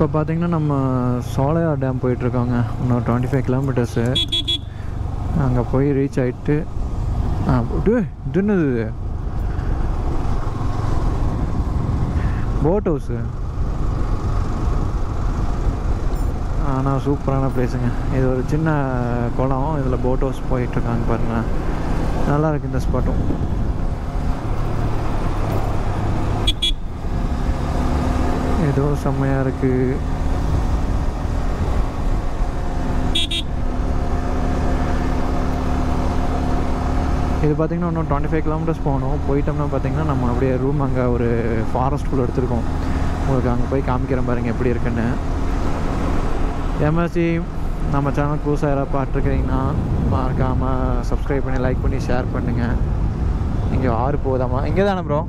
இப்போ பார்த்தீங்கன்னா நம்ம சோலையார் டேம் போயிட்டுருக்கோங்க. இன்னும் 25 கிலோமீட்டர்ஸு. அங்கே போய் ரீச் ஆகிட்டு இது என்னது போட் ஹவுஸு. ஆனால் சூப்பரான பிளேஸுங்க. இது ஒரு சின்ன குளம், இதில் போட் ஹவுஸ் போயிட்டுருக்காங்க பாருங்கள். நல்லாயிருக்கு இந்த ஸ்பாட்டும். ஏதோ செம்மையாக இருக்குது. இது பார்த்திங்கன்னா இன்னும் 25 கிலோமீட்டர்ஸ் போகணும். போயிட்டோம்னா பார்த்திங்கன்னா நம்ம அப்படியே ரூம் அங்கே ஒரு ஃபாரஸ்ட்குள்ளே எடுத்துருக்கோம். உங்களுக்கு அங்கே போய் காமிக்கிறேன் பாருங்கள் எப்படி இருக்குன்னு. எம்எஸ்சி நம்ம சேனல் புதுசாக யாராவது பார்த்துருக்கிறீங்கன்னா மறக்காமல் சப்ஸ்கிரைப் பண்ணி லைக் பண்ணி ஷேர் பண்ணுங்கள். இங்கே ஆறு போதாமா? இங்கே தானே ப்ரோ?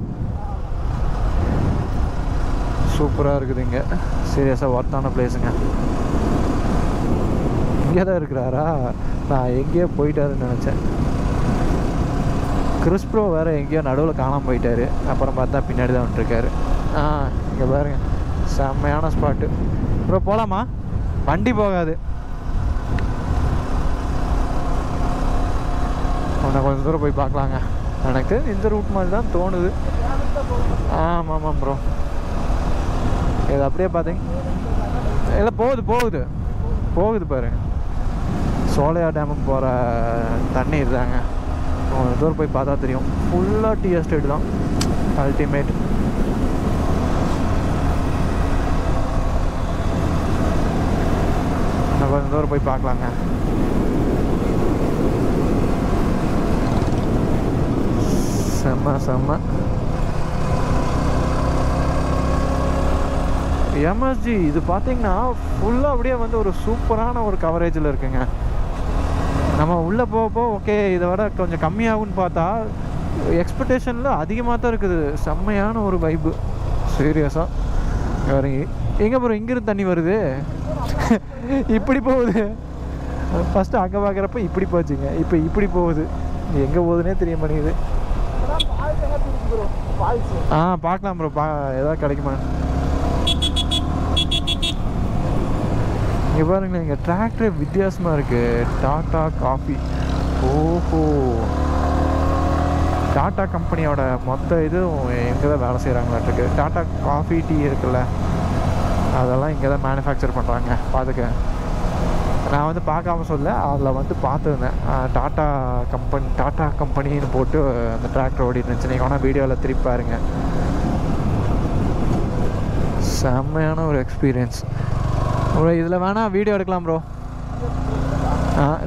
சூப்பராக இருக்குது இங்கே. சீரியஸாக ஒர்த்தான பிளேஸுங்க. இங்கே தான் இருக்கிறாரா? நான் எங்கேயோ போயிட்டாருன்னு நினச்சேன். கிறிஸ் ப்ரோ வேறு எங்கேயோ நடுவில் காணாமல் போயிட்டார். அப்புறம் பார்த்தா பின்னாடி தான் வந்துட்டுருக்காரு. இங்கே பாருங்க, செம்மையான ஸ்பாட்டு. ப்ரோ போகலாமா? வண்டி போகாது. அவனை கொஞ்சம் தூரம் போய் பார்க்கலாங்க. எனக்கு இந்த ரூட் மாதிரி தான் தோணுது. ஆமாம் ப்ரோ. இது அப்படியே பார்த்தீங்க இல்லை போகுது பாருங்க. சோலையார் டேமுக்கு போகிற தண்ணீர் தாங்க. தூரம் போய் பார்த்தா தெரியும். ஃபுல்லாக டீ எஸ்டேட் தான். அல்டிமேட். நான் கொஞ்சம் தூரம் போய் பார்க்கலாங்க. செம்ம எம்எஸ்ஜி. இது பார்த்தீங்கன்னா ஃபுல்லாக அப்படியே வந்து ஒரு சூப்பரான ஒரு கவரேஜில் இருக்குங்க. நம்ம உள்ளே போக ஓகே இதை விட கொஞ்சம் கம்மியாகும்னு பார்த்தா எக்ஸ்பெக்டேஷனில் அதிகமாக தான் இருக்குது. செம்மையான ஒரு வைப்பு. சீரியஸாக வேறு எங்கே போகிறோம்? இங்கிருந்து தண்ணி வருது, இப்படி போகுது. ஃபஸ்ட்டு அங்கே பார்க்குறப்ப இப்படி போச்சுங்க, இப்போ இப்படி போகுது. எங்கே போகுதுன்னே தெரிய மாட்டேங்குது. பார்க்கலாம் ப்ரோ. ஏதாவது கிடைக்குமா? இங்கே பாருங்களேன், இங்கே டிராக்டரே வித்தியாசமாக இருக்குது. Tata coffee. ஓஹோ, டாட்டா கம்பெனியோட மொத்த இதுவும் இங்கே தான் வேலை செய்கிறாங்களாட்டுருக்கு. டாட்டா காஃபி டீ இருக்குல்ல, அதெல்லாம் இங்கே தான் மேனுஃபேக்சர் பண்ணுறாங்க. பார்த்துக்க, நான் வந்து பார்க்காம சொல்ல, அதில் வந்து பார்த்துருந்தேன். டாட்டா கம்பெனின்னு போட்டு அந்த டிராக்டர் ஓடிட்டு இருந்துச்சு. நீங்கள் வேணால் வீடியோவில் திருப்பி பாருங்க. செம்மையான ஒரு எக்ஸ்பீரியன்ஸ் ப்ரோ. இதில் வேணால் வீடியோ எடுக்கலாம் ப்ரோ.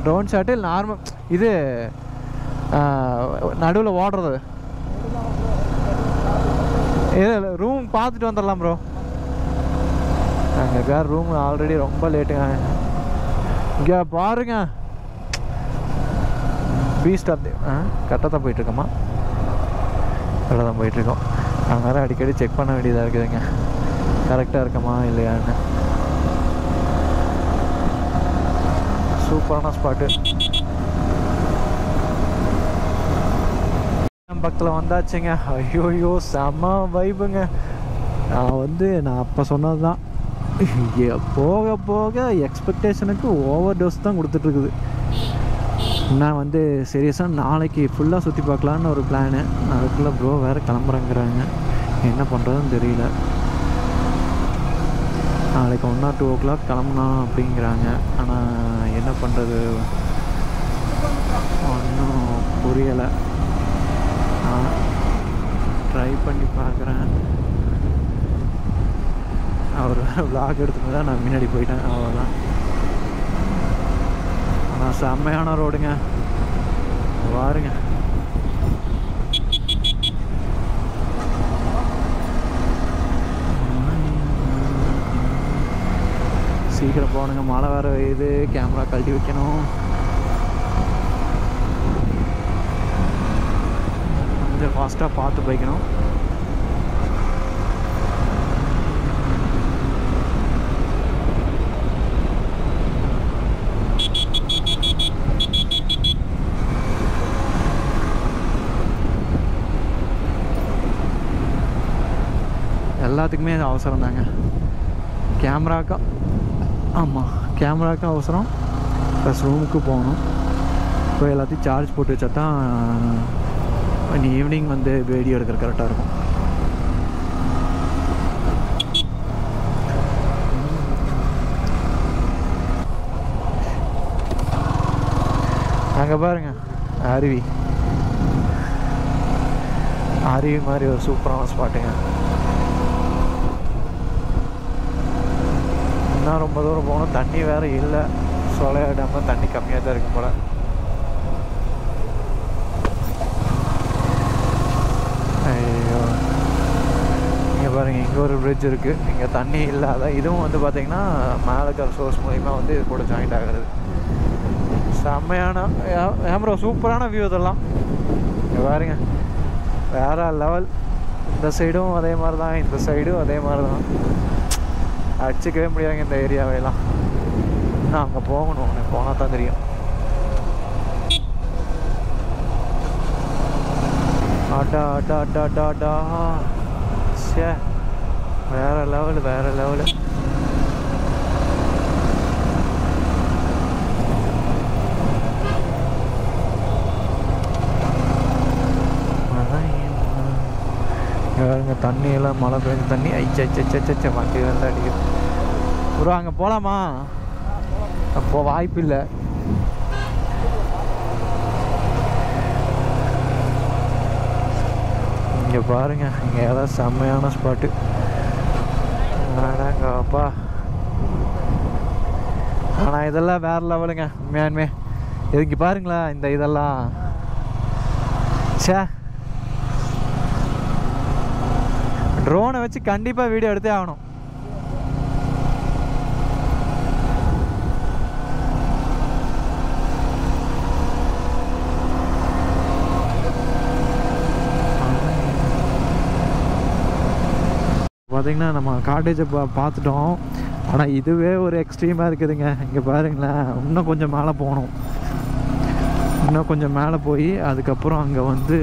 ட்ரோன் ஷாட்டு இல்லை நார்மல் இது நடுவில் ஓடுறது. இல்லை ரூம் பார்த்துட்டு வந்துடலாம் ப்ரோ. அங்கே வேறு ரூம் ஆல்ரெடி ரொம்ப லேட்டுங்க. இங்கே பாருங்க, பீஸ்ட் ஆஃப் கரெக்டாக தான் போயிட்டுருக்கோமா? கரெக்டாக தான் போயிட்டுருக்கோம். நாங்கள் வேறு அடிக்கடி செக் பண்ண வேண்டியதாக இருக்குதுங்க, கரெக்டாக இருக்கமா இல்லையான்னு. சூப்பரான ஸ்பாட்டு. பக்கத்தில் வந்தாச்சுங்க. ஐயோயோ செம்ம வைப்புங்க. நான் அப்போ சொன்னது தான், போக போக எக்ஸ்பெக்டேஷனுக்கு ஓவர் டோஸ் தான் கொடுத்துட்ருக்குது. நான் வந்து சீரியஸாக நாளைக்கு ஃபுல்லாக சுற்றி பார்க்கலான்னு ஒரு பிளானு. அதுக்குள்ளே ப்ரோ வேறு கிளம்புறேங்கிறாங்க. என்ன பண்ணுறதுன்னு தெரியல. நாளைக்கு 1 or 2 o'clock கிளம்புனா அப்படிங்கிறாங்க. ஆனால் என்ன பண்ணுறது ஒன்றும் புரியலை. ட்ரை பண்ணி பார்க்குறேன். அவர் vlog எடுத்துட்டு தான் நான் முன்னாடி போயிட்டேன், அவ்வளோதான். ஆனால் செம்மையான ரோடுங்க பாருங்க. சீக்கிரம் போகணுங்க, மழை வேறு பெய்யுது. கேமரா கழட்டி வைக்கணும். கொஞ்சம் ஃபாஸ்ட்டாக பார்த்து போய்க்கணும். எல்லாத்துக்குமே அது அவசரம் தாங்க. கேமராக்கா ஆமாம் கேமராக்கா அவசரம் ப்ளஸ் ரூமுக்கு போகணும். இப்போ எல்லாத்தையும் சார்ஜ் போட்டு வச்சா தான் இன்னி ஈவினிங் வந்து வீடியோ எடுக்கிற கரெக்டாக இருக்கும். அங்கே பாருங்க அருவி மாதிரி ஒரு சூப்பரான ஸ்பாட்டுங்க. இன்னும் ரொம்ப தூரம் போகணும். தண்ணி வேறு இல்லை, சொலையாடாமல் தண்ணி கம்மியாக தான் இருக்கும் போல். ஐயோ இங்கே பாருங்கள், இங்கே ஒரு பிரிட்ஜ் இருக்குது. இங்கே தண்ணி இல்லாத இதுவும் வந்து பார்த்திங்கன்னா மேலே இருக்கிற சோர்ஸ் மூலிமா வந்து இது கூட ஜாயிண்ட் ஆகிறது. செம்மையான கேமரா, சூப்பரான வியூ இதெல்லாம். இங்கே பாருங்க, வேற லெவல். இந்த சைடும் அதே மாதிரி தான், இந்த சைடும் அதே மாதிரி தான். அடிச்சுக்கவே முடியாதுங்க இந்த ஏரியாவையெல்லாம். நான் அங்கே போகணும், எனக்கு போனால் தான் தெரியும். அடா அடா அடா அடா அடா சே, வேற லெவலு வேற லெவலு. பாருங்க தண்ணியெல்லாம் மழை பெய்ஞ்ச தண்ணி ஐச்ச வண்டி வந்து அடிக்குது. ப்ரோ அங்கே போகலாமா? அப்போ வாய்ப்பு இல்லை. இங்கே பாருங்க, இங்கே ஏதாவது செம்மையான ஸ்பாட்டு. அப்பா ஆனால் இதெல்லாம் வேறு லெவலுங்க உண்மையானுமே. இதுக்கு பாருங்களேன் இந்த இதெல்லாம் சே. ட்ரோனை வச்சு கண்டிப்பாக வீடியோ எடுத்தே ஆகணும். பார்த்தீங்கன்னா நம்ம காட்டேஜை பார்த்துட்டோம். ஆனால் இதுவே ஒரு எக்ஸ்ட்ரீமாக இருக்குதுங்க. இங்கே பாருங்களேன், இன்னும் கொஞ்சம் மேலே போகணும். இன்னும் கொஞ்சம் மேலே போய் அதுக்கப்புறம் அங்கே வந்து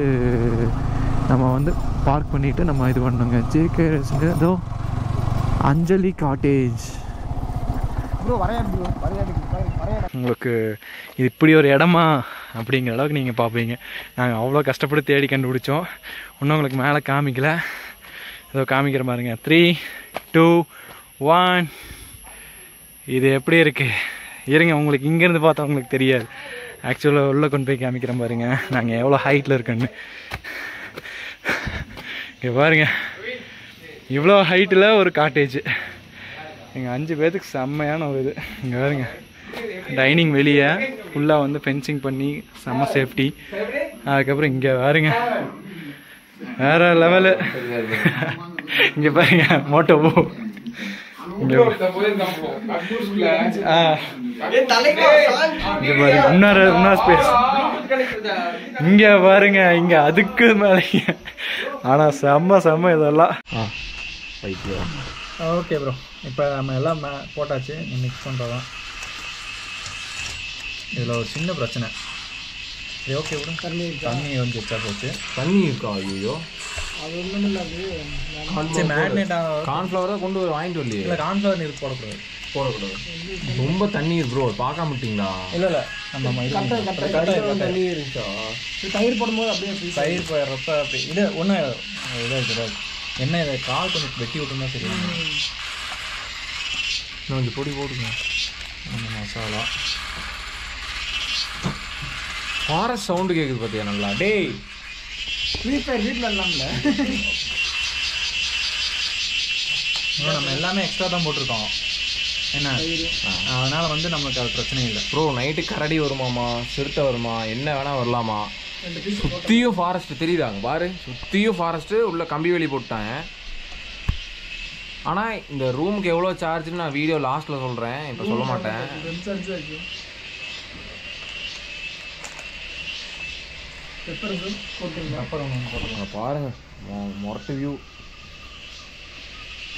நம்ம வந்து பார்க் பண்ணிவிட்டு நம்ம இது பண்ணோங்க. ஜேகே ஏதோ அஞ்சலி காட்டேஜ். உங்களுக்கு இது இப்படி ஒரு இடமா அப்படிங்கிற அளவுக்கு நீங்கள் பார்ப்பீங்க. நாங்கள் அவ்வளோ கஷ்டப்பட்டு தேடி கண்டுபிடிச்சோம். இன்னும் உங்களுக்கு மேலே காமிக்கல, ஏதோ காமிக்கிற மாதிரிங்க. 3, 2, 1. இது எப்படி இருக்குது இருங்க, உங்களுக்கு இங்கேருந்து பார்த்தா உங்களுக்கு தெரியாது. ஆக்சுவலாக உள்ளே கொண்டு போய் காமிக்கிற பாருங்க நாங்கள் எவ்வளோ ஹைட்டில் இருக்கோன்னு. இங்கே பாருங்க, இவ்வளோ ஹைட்டில் ஒரு காட்டேஜ். எங்கள் 5 பேர்த்துக்கு செம்மையான ஒரு இது. இங்கே பாருங்க, டைனிங் வெளியே ஃபுல்லாக வந்து ஃபென்சிங் பண்ணி செம்ம சேஃப்டி. அதுக்கப்புறம் இங்கே பாருங்க வேற லெவலு. இங்கே பாருங்க மோட்டோ இன்னொரு ஸ்பேஸ். இங்க பாருங்க, இங்க அதுக்கு மேல. ஆனா செம்ம இதெல்லாம். ஓகே ப்ரோ, இப்போ நம்ம எல்லாம் போட்டாச்சு, மிக்ஸ் பண்ணுறதான். இதில் ஒரு சின்ன பிரச்சனை. சரி ஓகே விட, தண்ணி வந்து எச்சா போச்சு. தண்ணி இருக்கா? ஐயோ அது ஒன்றும் இல்லை, அது மேரினேட் கார்ன்ஃப்ளவராக கொண்டு வாங்கிட்டு வரலையே. இல்லை கார்ன்ஃப்ளவர் இது போடக்கூடாது. ரொம்ப தண்ணி ப்ரோ, பார்க்க மாட்டீங்களா? இல்லை நம்ம தண்ணி இருந்துச்சா? தயிர் போடும்போது அப்படியே தயிர் போயிடுறப்ப அப்படி இது ஒன்றும் இதாக கிடையாது. என்ன இதை கால் கொஞ்சம் வெட்டி விட்டுருந்தா சரி. இன்னும் கொஞ்சம் பொடி போடுங்க. மசாலா ஃபாரஸ்ட் சவுண்டு கேட்குது பார்த்தியா நல்லா. டேய் வீட்டில் இல்லாமல நம்ம எல்லாமே எக்ஸ்ட்ரா தான் போட்டிருக்கோம் என்ன, அதனால் வந்து நமக்கு அது பிரச்சனை இல்லை ப்ரோ. நைட்டு கரடி வருமாமா, சிறுத்தை வருமா, என்ன வேணால் வரலாமா. சுற்றியும் ஃபாரஸ்ட்டு தெரியுதாங்க பாரு, சுற்றியும் ஃபாரஸ்ட்டு. உள்ள கம்பி வேலி போட்டாங்க. ஆனால் இந்த ரூமுக்கு எவ்வளோ சார்ஜ்னு நான் வீடியோ லாஸ்ட்டில் சொல்கிறேன், இப்போ சொல்ல மாட்டேன். பாருங்க மொரட்டு வியூ.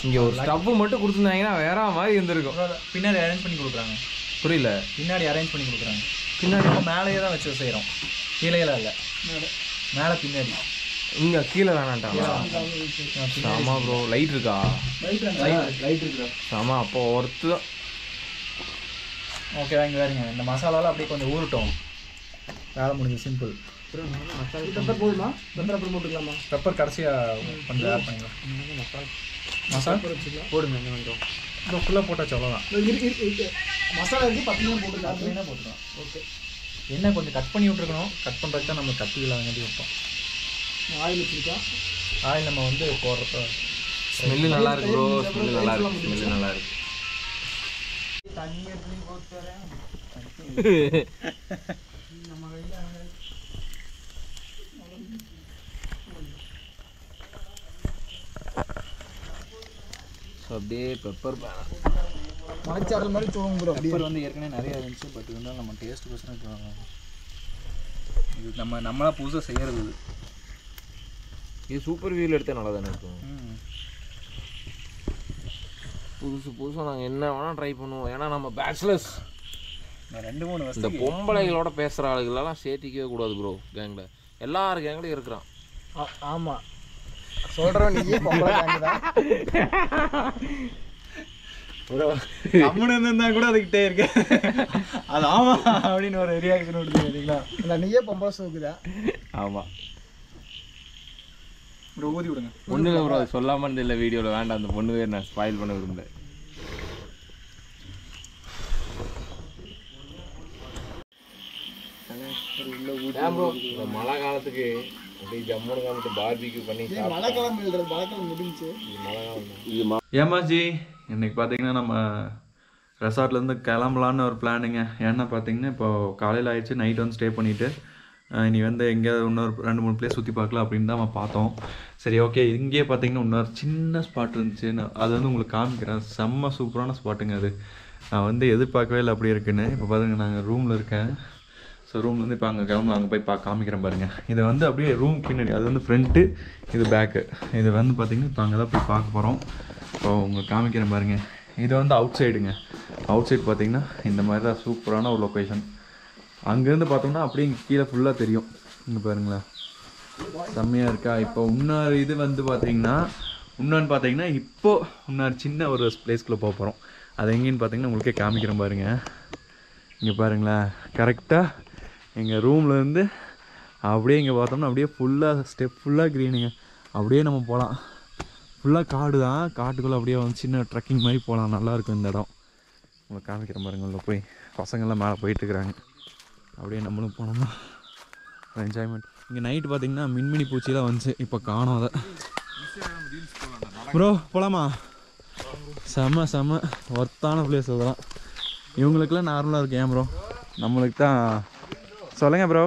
இங்கே ஒரு ஸ்டவ்வு மட்டும் கொடுத்துருந்தாங்கன்னா வேற மாதிரி இருந்திருக்கும். பின்னாடி அரேஞ்ச் பண்ணி கொடுக்குறாங்க. புரியல? பின்னாடி அரேஞ்ச் பண்ணி கொடுக்குறாங்க. பின்னாடி மேலேயே தான் வச்சு செய்கிறோம், கீழேலாம் இல்லை, மேலே பின்னாடி. இங்கே கீழே வேணான்ட்டாங்களா? ஆமாம் ப்ரோ. லைட் இருக்கா? லைட் இருக்குதா? ஆமாம். அப்போ ஒர்த்து தான். ஓகே வாங்கி வேறுங்க. இந்த மசாலாலாம் அப்படியே கொஞ்சம் ஊறட்டும். வேலை முடிஞ்சு. சிம்பிள். பெப்பர் போதுமா? பெப்பர் அப்புறம் போட்டுக்கலாமா? பெப்பர் கடைசியாக கொஞ்சம் ஆட் பண்ணிக்கலாம். மசாலா போடுங்க. என்ன கொஞ்சம் இப்போ ஃபுல்லாக போட்டாச்சு. அவ்வளோதான். மசாலா இருக்குது. 10 நிமிஷம் போட்டுக்கலாம். ஓகே. என்ன கொஞ்சம் கட் பண்ணி விட்ருக்கணும். கட் பண்ணுறதுக்கு தான் நம்ம கத்தி இல்லாதங்காட்டி வைப்போம். ஆயில் வச்சுருக்கோம். ஆயில் நம்ம வந்து போடுறப்ப ஸ்மெல்லு நல்லா இருக்கு ப்ரோ. ஸ்மெல்லு நல்லா இருக்கு. ஸ்மெல்லு நல்லா இருக்கு. தண்ணி எப்படி போட்டு வரேன் நம்ம ஸோ அப்படியே பெப்பர் மலைச்சாரல் மாதிரி தோணும் ப்ரோ. பெப்பர் வந்து ஏற்கனவே நிறையா இருந்துச்சு. பட் இருந்தாலும் நம்ம டேஸ்ட் பர்சன் இது நம்மளா புதுசாக செய்கிறது. இது சூப்பர் வியூவில் எடுத்தால் நல்லா தானே இருக்கும். புதுசாக நாங்கள் என்ன வேணால் ட்ரை பண்ணுவோம். ஏன்னா நம்ம பேச்சுலர்ஸ். 2-3 இந்த பொம்பளைகளோட பேசுகிற ஆளுகளெல்லாம் சேர்த்திக்கவே கூடாது ப்ரோ. கேங்கில் எல்லாரும் கேங்கிலையும் இருக்கிறான். ஆமாம் சொல்கிறோம். நீயே பொம்பளை கேங்கு தான் ப்ரோ. கம்முன்னு இருந்தா கூட அதுக்கிட்டே இருக்கு. அது ஆமாம் அப்படின்னு ஒரு ரியாக்ஷன் விடுது இல்லைங்களா? இல்லை நீயே பொம்பளை சோக்குதா? ஆமாம் ப்ரோ. ஊதி விடுங்க. ஒன்றும் இல்லை ப்ரோ. சொல்லாமல் இல்லை வீடியோவில் வேண்டாம். அந்த பொண்ணு பேர் நான் ஸ்பாயில் பண்ண விரும்பல. ப்ரோ இந்த மழை காலத்துக்கு அப்படியே ஜம்முன்னு காலத்து பார்பிக்யூ பண்ணி மழை காலம் இல்லை. மழை காலம் முடிஞ்சு. மழை காலம் ஏமாஜி இன்னைக்கு பார்த்தீங்கன்னா நம்ம ரெசார்ட்லேருந்து கிளம்பலான்னு ஒரு பிளானுங்க. ஏன்னா பார்த்தீங்கன்னா இப்போ காலையில் ஆயிடுச்சு. நைட் வந்து ஸ்டே பண்ணிவிட்டு இனி வந்து எங்கேயாவது இன்னொரு 2-3 பிளேஸ் சுற்றி பார்க்கலாம் அப்படின்னு தான் நம்ம பார்த்தோம். சரி ஓகே. இங்கேயே பார்த்தீங்கன்னா இன்னொரு சின்ன ஸ்பாட் இருந்துச்சு. அது வந்து உங்களுக்கு காமிக்கிறேன். செம்ம சூப்பரான ஸ்பாட்டுங்க அது. நான் வந்து எதிர்பார்க்கவே இல்லை அப்படி இருக்குன்னு. இப்போ பாருங்க நாங்கள் ரூமில் இருக்கேன். ஸோ ரூம்லேருந்து இப்போ அங்கே கிளம்பு அங்கே போய் காமிக்கிறேன் பாருங்கள். இது வந்து அப்படியே ரூம் பின்னாடி. அது வந்து ஃப்ரண்ட்டு, இது பேக்கு. இது வந்து பார்த்திங்கன்னா இப்போ அங்கே தான் போய் பார்க்க போகிறோம். ஸோ உங்களுக்கு காமிக்கிறேன் பாருங்கள். இது வந்து அவுட் சைடுங்க. அவுட் சைடு பார்த்திங்கன்னா இந்த மாதிரி தான் சூப்பரான ஒரு லொக்கேஷன். அங்கேருந்து பார்த்தோம்னா அப்படியே இங்கே கீழே ஃபுல்லாக தெரியும். இங்கே பாருங்களேன் செம்மையாக இருக்கா. இப்போ இன்னொரு இது வந்து பார்த்திங்கன்னா இப்போது இன்னொரு சின்ன ஒரு பிளேஸ்க்குள்ளே போக போகிறோம். அது எங்கேன்னு பார்த்தீங்கன்னா உங்களுக்கே காமிக்கிறேன் பாருங்கள். இங்கே பாருங்களேன் கரெக்டாக எங்கள் ரூம்லேருந்து அப்படியே இங்கே பார்த்தோம்னா அப்படியே ஃபுல்லாக ஸ்டெப் ஃபுல்லாக க்ரீனுங்க. அப்படியே நம்ம போகலாம். ஃபுல்லாக காடு தான். காட்டுக்குள்ளே அப்படியே வந்து சின்ன ட்ரெக்கிங் மாதிரி போகலாம். நல்லாயிருக்கும் இந்த இடம். உங்களுக்கு காமிக்கிறேன் பாருங்கள். உள்ள போய் பசங்கள்லாம் மேலே போயிட்டுருக்குறாங்க. அப்படியே நம்மளும் போனோம்னா என்ஜாய்மெண்ட். இங்கே நைட்டு பார்த்தீங்கன்னா மின்மினி பூச்சிலாம் வந்துச்சு. இப்போ காணோம் அதை. ப்ரோ போகலாமா? செம்ம ஒர்த்தான பிளேஸ் அதெல்லாம். இவங்களுக்குலாம் நார்மலாக இருக்கு. ஏன் ப்ரோ நம்மளுக்கு தான் சொல்லுங்கள் ப்ரோ.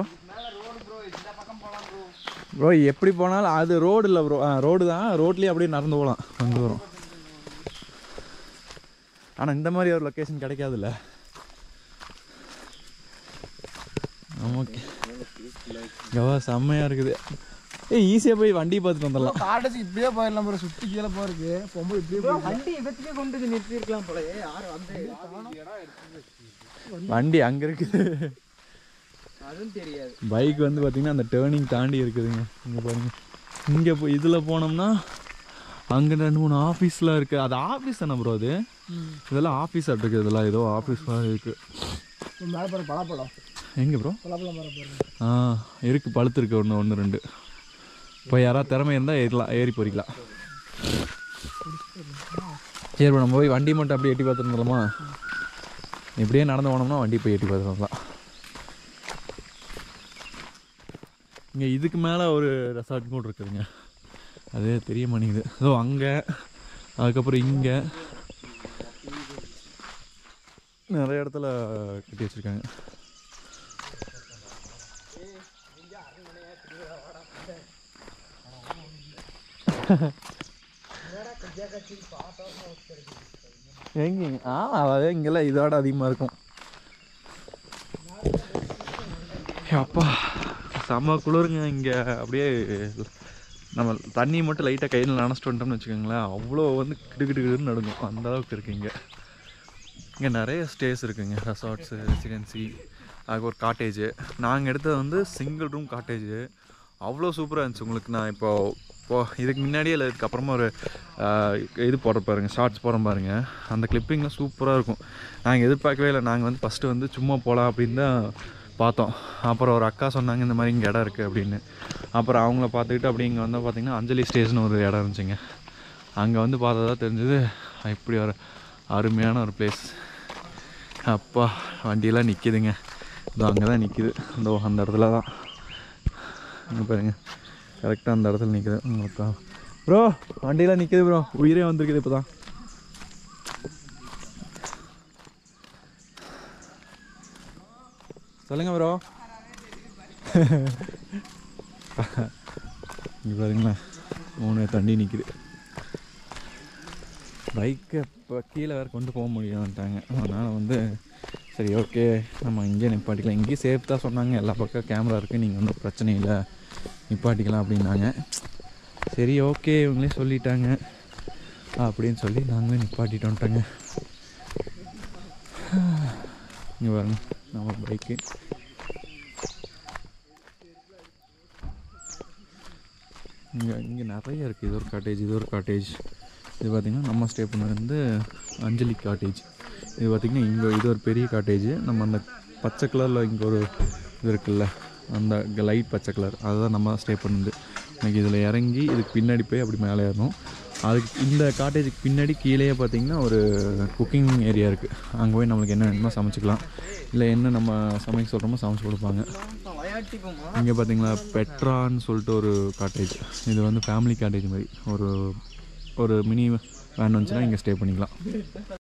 ப்ரோ எப்படி போனாலும் அது ரோடு இல்லை ப்ரோ. ரோடு தான். ரோட்லேயே அப்படியே நடந்து போகலாம். வந்து வரும். ஆனால் இந்த மாதிரி ஒரு லொக்கேஷன் கிடைக்காதுல்ல. ஓகே செம்மையாக இருக்குது. ஈஸியாக போய் வண்டி பார்த்துட்டு வந்துடலாம். காட்டச்சு இப்படியே போயிடலாம் ப்ரோ. சுற்றி கீழே போகிறதுக்கு பொம்பளை இப்படியே வண்டி இடத்துக்கே கொண்டு நிறுத்திருக்கலாம் போல. யாரும் வண்டி அங்கே இருக்குது. அதுவும் தெரியாது. பைக் வந்து பார்த்திங்கன்னா அந்த டேர்னிங் தாண்டி இருக்குதுங்க. இங்கே பாருங்கள். இங்கே போய் இதில் போனோம்னா அங்கே 2-3 ஆஃபீஸ்லாம் இருக்குது. அது ஆஃபீஸ் தானே ப்ரோ? அது இதெல்லாம் ஆஃபீஸாக இருக்குது. இதெல்லாம் ஏதோ ஆஃபீஸ் மாதிரி இருக்குது. மேலே பலாப்பழம் எங்கே ப்ரோ? பலாப்பழம் இருக்குது. பழுத்து இருக்குது. 1-2 இப்போ யாராவது திறமை இருந்தால் ஏறி போறிக்கலாம். சரி ப்ரோ நம்ம போய் வண்டி மட்டும் அப்படியே எட்டி பார்த்துட்டு வந்துடலாமா? இப்படியே நடந்து போனோம்னா வண்டி போய் எட்டி பார்த்துட்டு வரலாம். இங்கே இதுக்கு மேலே ஒரு ரெசார்ட் கூட இருக்குதுங்க. அது தெரிய மாட்டேங்குது. ஸோ அங்கே அதுக்கப்புறம் இங்கே நிறைய இடத்துல கட்டி வச்சுருக்காங்க. எங்க அதாவது இங்கெல்லாம் இதோட அதிகமாக இருக்கும். அப்பா செம்ம குளிருங்க இங்கே. அப்படியே நம்ம தண்ணி மட்டும் லைட்டாக கையில் நினச்சிட்டு வந்துட்டோம்னு வச்சுக்கோங்களேன். அவ்வளோ வந்து கிடுக்கிடுன்னு நடுங்கும். அந்த அளவுக்கு இருக்குது இங்கே. இங்கே நிறைய ஸ்டேஸ் இருக்குங்க. ரெசார்ட்ஸு, ரெசிடென்சி, அதுக்கு ஒரு காட்டேஜு. நாங்கள் எடுத்தது வந்து சிங்கிள் ரூம் காட்டேஜு. அவ்வளோ சூப்பராக இருந்துச்சு. உங்களுக்கு நான் இப்போ இதுக்கு முன்னாடியே இல்லை இதுக்கப்புறமா ஒரு இது போடுற பாருங்கள், ஷார்ட்ஸ் போடுற பாருங்க. அந்த கிளிப்பிங்லாம் சூப்பராக இருக்கும். நாங்கள் எதிர்பார்க்கவே இல்லை. நாங்கள் வந்து ஃபஸ்ட்டு வந்து சும்மா போகலாம் அப்படின்னு தான் பார்த்தோம். அப்புறம் ஒரு அக்கா சொன்னாங்க இந்த மாதிரி இங்கே இடம் இருக்குது அப்படின்னு. அப்புறம் அவங்கள பார்த்துக்கிட்டு அப்படி இங்கே வந்து பார்த்திங்கன்னா அஞ்சலி ஸ்டேஜ்னு ஒரு இடம் இருந்துச்சுங்க. அங்கே வந்து பார்த்தா தான் தெரிஞ்சது இப்படி ஒரு அருமையான ஒரு பிளேஸ். அப்பா வண்டியெல்லாம் நிற்கிதுங்க. இதோ அங்கே தான் நிற்கிது. இதோ அந்த இடத்துல தான் இங்கே பாருங்க, கரெக்டாக அந்த இடத்துல நிற்கிது. உங்களுக்கு ப்ரோ வண்டியெல்லாம் நிற்கிது ப்ரோ. உயிரே வந்திருக்குது இப்போ தான். சொல்லுங்கள் ப்ரோ. இங்கே பாருங்களேன் 3 தண்டி நிற்கிது. பைக்கை இப்போ கீழே வேறு கொண்டு போக முடியாதுன்ட்டாங்க. அதனால் வந்து சரி ஓகே நம்ம இங்கே நிப்பாட்டிக்கலாம். இங்கேயும் சேஃப் தான் சொன்னாங்க. எல்லா பக்கம் கேமரா இருக்குது, நீங்கள் வந்து பிரச்சனை இல்லை நிப்பாட்டிக்கலாம் அப்படின்னாங்க. சரி ஓகே இவங்களே சொல்லிட்டாங்க அப்படின்னு சொல்லி நாங்களே நிப்பாட்டிட்டு வந்துட்டாங்க. இங்கே பாருங்க நம்ம பைக்கு. இங்கே நிறைய இருக்குது. இது ஒரு காட்டேஜ், இது ஒரு காட்டேஜ். இது பார்த்திங்கன்னா நம்ம ஸ்டே பண்ணது வந்து அஞ்சலி காட்டேஜ். இது பார்த்திங்கன்னா இங்கே இது ஒரு பெரிய காட்டேஜ். நம்ம அந்த பச்சை கலரில் இங்கே ஒரு இது இருக்குல்ல, அந்த லைட் பச்சை கலர், அதுதான் நம்ம ஸ்டே பண்ணுது. எனக்கு இதில் இறங்கி இதுக்கு பின்னாடி போய் அப்படி மேலே ஏறணும். அதுக்கு இந்த காட்டேஜுக்கு பின்னாடி கீழே பார்த்திங்கன்னா ஒரு குக்கிங் ஏரியா இருக்குது. அங்கே போய் நம்மளுக்கு என்ன வேணுமோ சமைச்சிக்கலாம். இல்லை என்ன நம்ம சமைக்க சொல்கிறோமோ சமைச்சு கொடுப்பாங்க. இங்கே பார்த்திங்களா பெட்ரான்னு சொல்லிட்டு ஒரு காட்டேஜ். இது வந்து ஃபேமிலி காட்டேஜ் மாதிரி ஒரு மினி வேன் வந்துச்சுன்னா இங்கே ஸ்டே பண்ணிக்கலாம்.